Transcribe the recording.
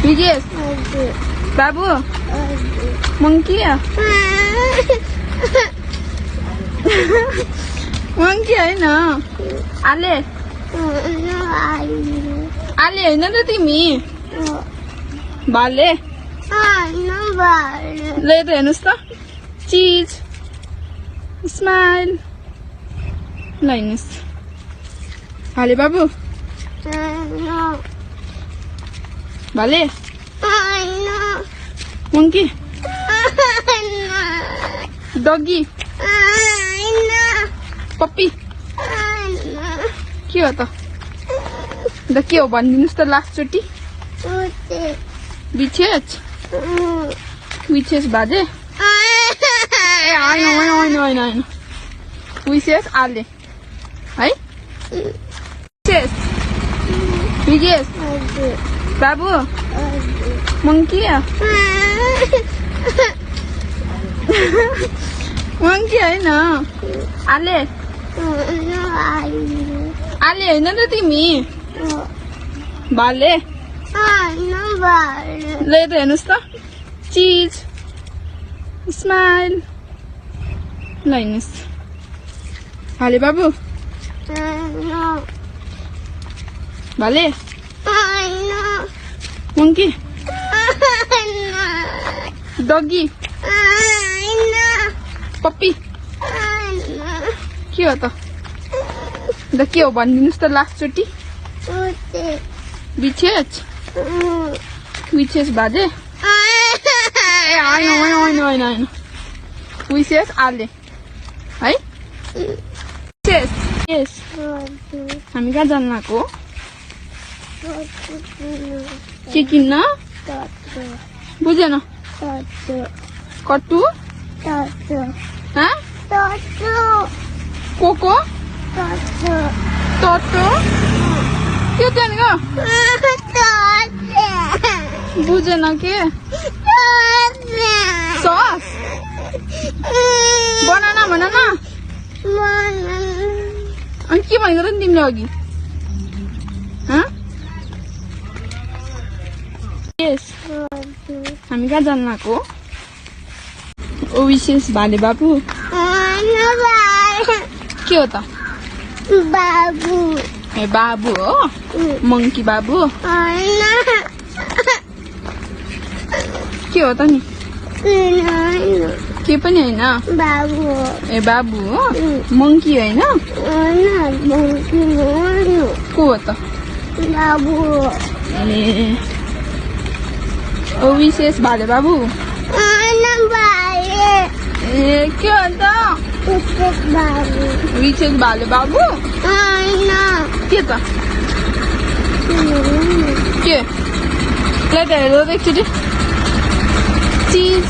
Yes. Babu. Monkey. Monkey होइन आले आले होइन त तिमी भाले ले त हेर्नुहोस् त चिज स्माइल ल हेर्नुहोस् भाले बाबु भाले मोङ्की डगी पप्पी के हो त के हो भनिदिनुहोस् त लास्ट चोटि विशेष विशेष बाजे ए होइन होइन होइन होइन होइन विशेष आले है विशेष विशेष बाबु मोङ्की मोङ्की होइन आले आले होइन त तिमी भाले ले त हेर्नुहोस् त चिज स्माइल ल हेर्नुहोस् भाले बाबु भाले मोङ्की डगी पप्पी के हो त के हो भनिदिनुहोस् त लास्ट चोटि विशेष विशेष बाजे ए होइन होइन होइन होइन होइन विशेष आले है विशेष यस हामी कहाँ जानु आएको के किन्न बुझेन कट्टु कोको टोटो के त्यहाँनिर बुझेन के सस बनाना भन न अनि के भनेको त नि तिमीले अघि यस हामी कहाँ जानु आएको ओ विशेष भाले बाबु के हो त बाबु ए बाबु हो मोङ्की बाबु के हो त नि के पनि होइन बाबु ए बाबु हो मोङ्की होइन को हो त बाबु ए ओ विशेष भाले बाबु ए के हो त विशेष भाले बाबु के त के ले त हेर्नु त एकचोटि चिज